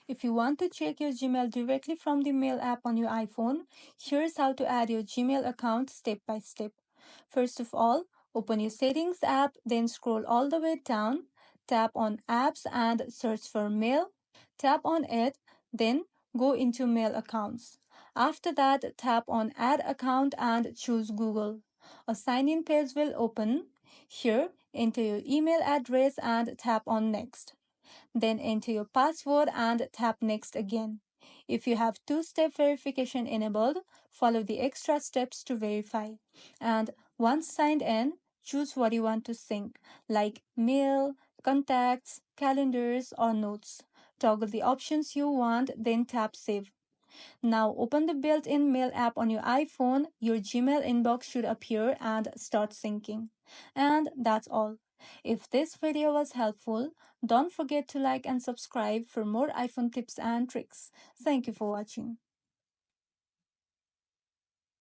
If you want to check your Gmail directly from the Mail app on your iPhone, here's how to add your Gmail account step by step. First of all, open your Settings app, then scroll all the way down, tap on Apps and search for Mail. Tap on it, then go into Mail Accounts. After that, tap on Add Account and choose Google. A sign in page will open. Here, enter your email address and tap on Next. Then enter your password and tap Next again. If you have two-step verification enabled, follow the extra steps to verify. And once signed in, choose what you want to sync, like mail, contacts, calendars, or notes. Toggle the options you want, then tap Save. Now open the built-in Mail app on your iPhone. Your Gmail inbox should appear and start syncing. And that's all. If this video was helpful, don't forget to like and subscribe for more iPhone tips and tricks. Thank you for watching.